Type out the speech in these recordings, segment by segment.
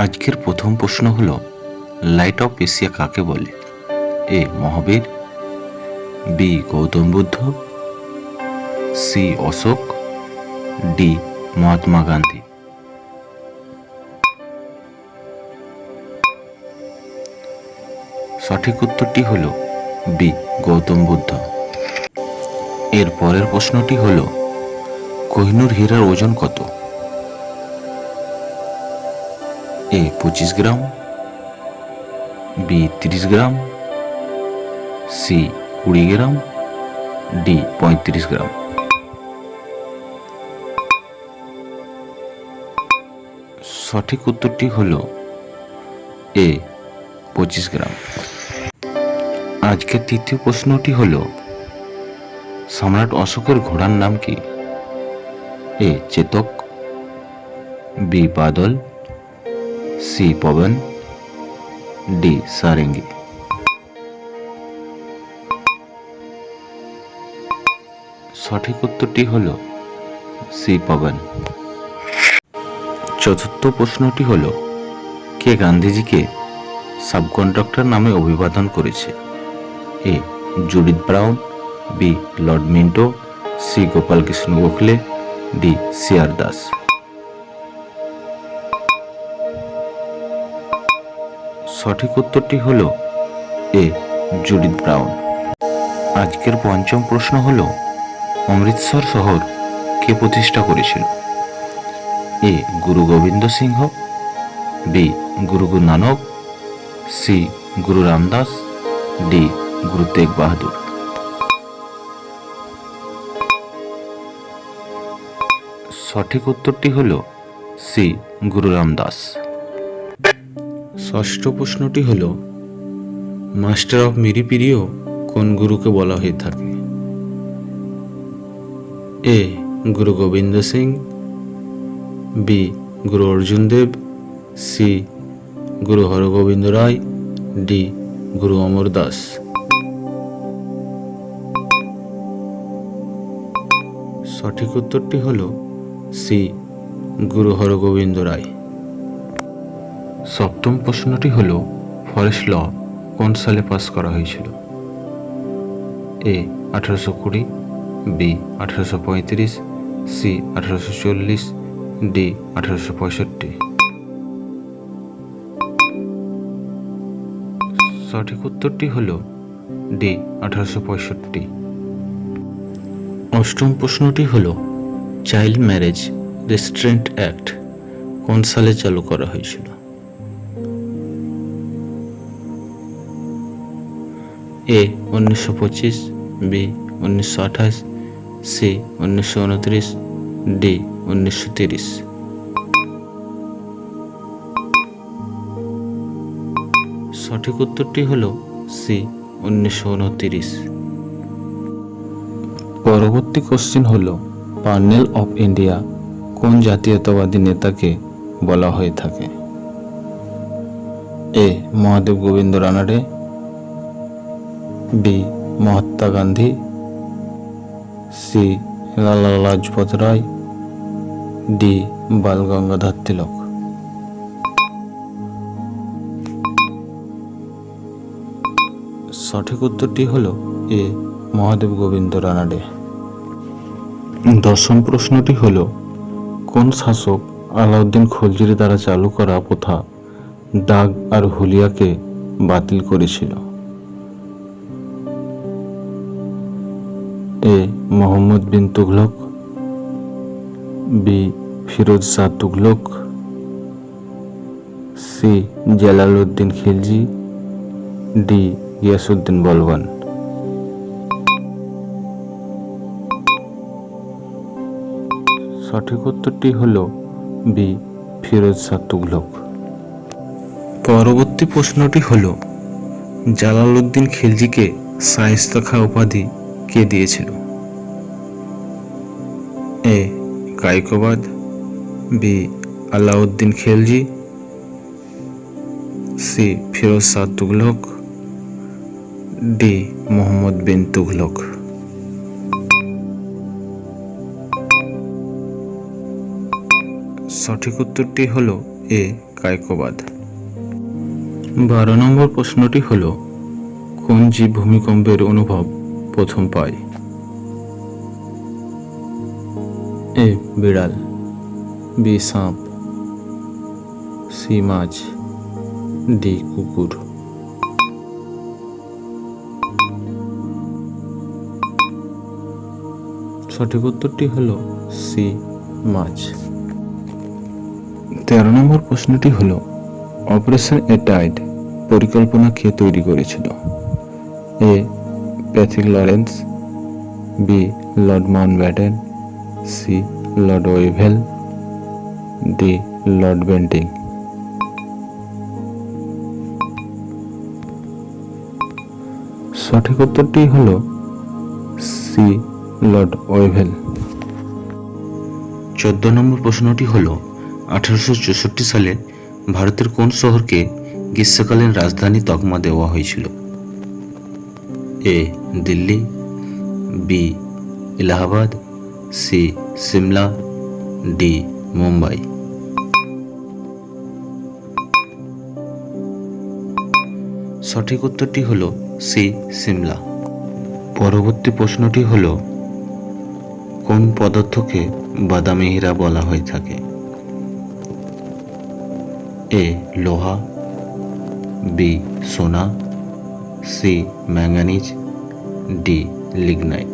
আজকের প্রথম প্রশ্ন হলো, লাইট অফ এশিয়া কাকে বলে? A Mahavir, B Gautam Buddha, C Ashok, D Mahatma Gandhi. সঠিক উত্তরটি হলো বি গৌতম বুদ্ধ। এর পরের প্রশ্নটি হলো, কোহিনূর হীরার ওজন কত? এ 25 গ্রাম, বি 30 গ্রাম, সি 20 গ্রাম, ডি 35 গ্রাম। সঠিক উত্তরটি হলো এ 25 গ্রাম। আজকের তৃতীয় প্রশ্নটি হলো, সম্রাট অশোকের ঘোড়ার নাম কি? এ চেতক, বি বাদল, সি পবন, ডি সারেঙ্গি। সঠিক উত্তরটি হলো সি পবন। চতুর্থ প্রশ্নটি হলো, কে গান্ধীজিকে সাবকন্ডাক্টর নামে অভিবাদন করেছে? A Judith Brown, B Lord Minto, C Gopal Krishna Gokhale, D CR Das. সঠিক উত্তরটি হলো এ জুডিথ ব্রাউন। আজকের পঞ্চম প্রশ্ন হলো, অমৃতসর শহর কে প্রতিষ্ঠা করেছিল? এ গুরু গোবিন্দ সিংহ, বি গুরু নানক, সি গুরু রামদাস, ডি গুরু তেগ বাহাদুর। সঠিক উত্তরটি হলো সি গুরু রামদাস। ষষ্ঠ প্রশ্নটি হলো, মাস্টার অফ মিরিপিরিও কোন গুরুকে বলা হয়ে থাকে? এ গুরু গোবিন্দ সিং, বি গুরু অর্জুন দেব, সি গুরু হরগোবিন্দ রায়, ডি গুরু অমর দাস। সঠিক উত্তরটি হল সি গুরু হরগোবিন্দ রায়। সপ্তম প্রশ্নটি হল, ফরেস্ট ল কোন সালে পাস করা হয়েছিল? এ 1820, বি 1835, সি 1840, ডি 1865। সঠিক উত্তরটি হল ডি 1865। অষ্টম প্রশ্নটি হল, চাইল্ড ম্যারেজ রেস্ট্রেন্ট অ্যাক্ট কোন সালে চালু করা হয়েছিল? এ 1925, বি 1928, সি 1929, ডি 1930। সঠিক উত্তরটি হল সি 1929। পরবর্তী কোশ্চেন হল, পার্নেল অফ ইন্ডিয়া কোন জাতীয়তাবাদী নেতাকে বলা হয়ে থাকে? এ Mahadev Govinda Ranade, B Mahatma Gandhi, C Lala Lajpat Rai, D বাল গঙ্গাধর তিলক। সঠিক উত্তরটি হল এ মহাদেব গোবিন্দ রানাডে। দশম প্রশ্নটি হল, কোন শাসক আলাউদ্দিন খলজির দ্বারা চালু করা প্রথা দাগ আর হুলিয়াকে বাতিল করেছিল? A Mohammad bin Tughlaq, B Firoz Shah Tughlaq, C Jalaluddin Khilji, D Ghiyasuddin Balban. সঠিক উত্তরটি হল বি ফিরোজ শাহ তুগলক। পরবর্তী প্রশ্নটি হল, জালালউদ্দিন খিলজিকে শায়েস্তা খাঁ উপাধি কে দিয়েছিল? A Kaiqubad, B Alauddin Khilji, C Firoz Shah Tughlaq, D Mohammad bin Tughlaq. সঠিক উত্তরটি হল এ কায়কোবাদ। 12 নম্বর প্রশ্নটি হল, কোন জীব ভূমিকম্পের অনুভব প্রথম পায়? এ বিড়াল, বি সাপ, সি মাছ, ডি কুকুর। সঠিক উত্তরটি হল সি মাছ। 13 নম্বর প্রশ্নটি হল, অপারেশন এটাইড পরিকল্পনা কে তৈরি করেছিল? A Pethick Lawrence, B Lord Mountbatten, C Lord Wavell, D Lord Bentinck. সঠিক উত্তরটি হল সি লর্ড ওয়েভেল। 14 নম্বর প্রশ্নটি হল, 1864 সালে ভারতের কোন শহরকে গ্রীষ্মকালীন রাজধানী তকমা দেওয়া হয়েছিল? A Delhi, B Allahabad, C Shimla, D Mumbai. সঠিক উত্তরটি হল সি সিমলা। পরবর্তী প্রশ্নটি হল, কোন পদার্থকে বাদামি হীরা বলা হয়ে থাকে? এ লোহা, বি সোনা, সি ম্যাঙ্গানিজ, ডি লিগনাইট।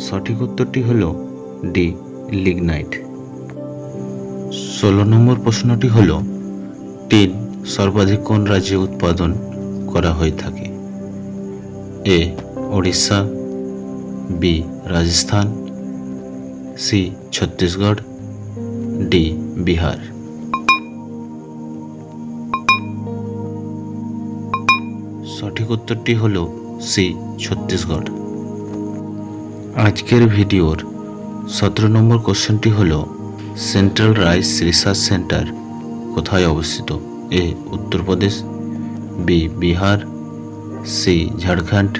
সঠিক উত্তরটি হল ডি লিগনাইট। 16 নম্বর প্রশ্নটি হল, টিন সর্বাধিক কোন রাজ্যে উৎপাদন করা হয়ে থাকে? A Odisha, B Rajasthan, C Chhattisgarh, D Bihar. সঠিক উত্তরটি হল সি ছত্তিশগড়। আজকের ভিডিওর 17 নম্বর কোশ্চেনটি হল, সেন্ট্রাল রাইস রিসার্চ সেন্টার কোথায় অবস্থিত? A Uttar Pradesh, B Bihar, C Jharkhand,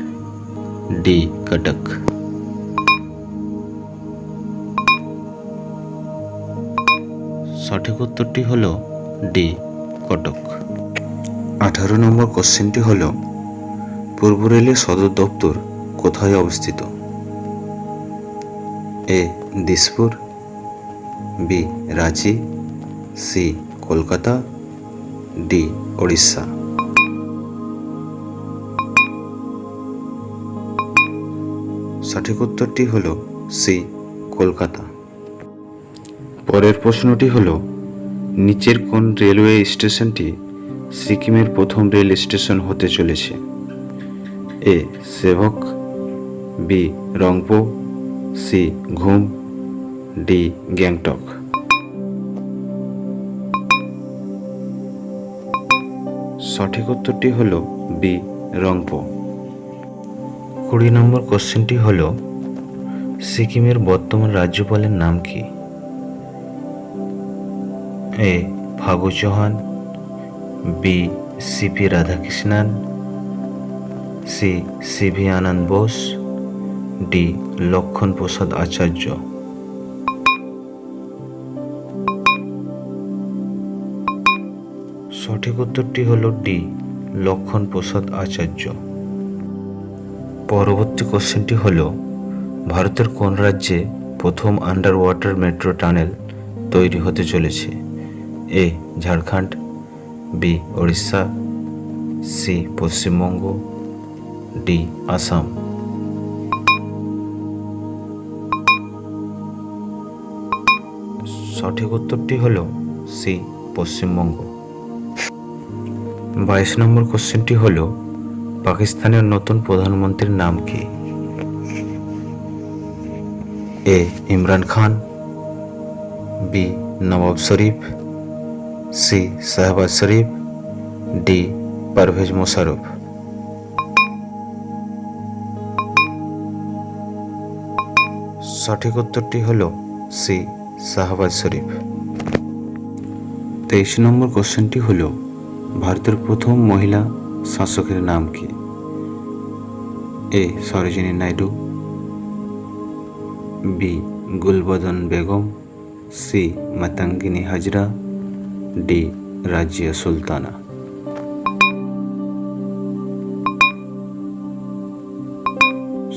D Cuttack. সঠিক উত্তরটি হল ডি কটক। 18 নম্বর কোশ্চেনটি হল, পূর্ব রেলের সদর দপ্তর কোথায় অবস্থিত? A Dispur, B Ranchi, C Kolkata, D Odisha. সঠিক উত্তরটি হল সি কলকাতা। পরের প্রশ্নটি হল, নিচের কোন রেলওয়ে স্টেশনটি সিকিমের প্রথম রেল স্টেশন হতে চলেছে? এ সেভক, বি রংপো, সি ঘুম, ডি গ্যাংটক। সঠিক উত্তরটি হল বি রংপো। 20 নম্বর কোশ্চেনটি হল, সিকিমের বর্তমান রাজ্যপালের নাম কি? A Phagu Chauhan, B CP Radhakrishnan, C CV Ananda Bose, D Lakshman Prasad আচার্য। সঠিক উত্তরটি হল ডি লক্ষণ প্রসাদ আচার্য। পরবর্তী কোশ্চেনটি হল, ভারতের কোন রাজ্যে প্রথম আন্ডার ওয়াটার মেট্রো টানেল তৈরি হতে চলেছে? A Jharkhand, B Odisha, C Paschimbanga, D Assam. সঠিক উত্তরটি হল সি পশ্চিমবঙ্গ। 22 নম্বর কোশ্চেনটি হল, পাকিস্তানের নতুন প্রধানমন্ত্রীর নাম কি? এ ইমরান খান, বি নওয়াজ শরীফ, সি শাহবাজ শরীফ, ডি পারভেজ মোশাররফ। সঠিক উত্তরটি হল সি শাহবাজ শরীফ। 23 নম্বর কোশ্চেনটি হল, ভারতের প্রথম মহিলা শাসকের নাম কি? A Sarojini Naidu, B Gulbadan Begum, C Matangini Hazra, D Razia Sultana.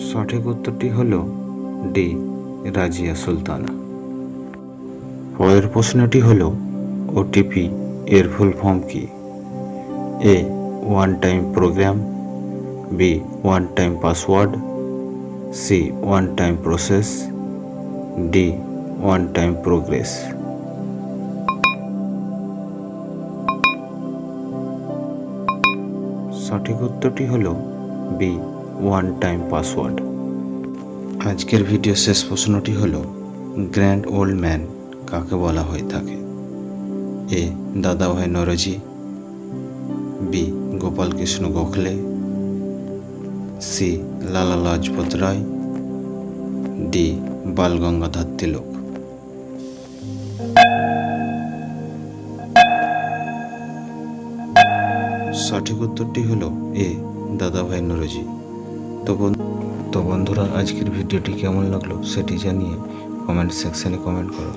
সঠিক উত্তরটি হল ডি রাজিয়া সুলতানা। পরের প্রশ্নটি হল ওটিপি এর ফুল ফর্ম কি? A one time program, B one time password, C one time process, D one time progress. সঠিক উত্তরটি হল বি ওয়ান টাইম পাসওয়ার্ড। আজকের ভিডিও শেষ প্রশ্নটি হল গ্র্যান্ড ওল্ড ম্যান কাকে বলা হয়ে থাকে? এ দাদাভাই Naoroji, B Gopal Krishna Gokhale, C Lala Lajpat Rai, D বাল গঙ্গাধর তিলক। সঠিক উত্তরটি হলো এ দাদাভাই নরজি। তো বন্ধুরা, আজকের ভিডিওটি কেমন লাগলো সেটি জানিয়ে কমেন্ট সেকশনে কমেন্ট করো।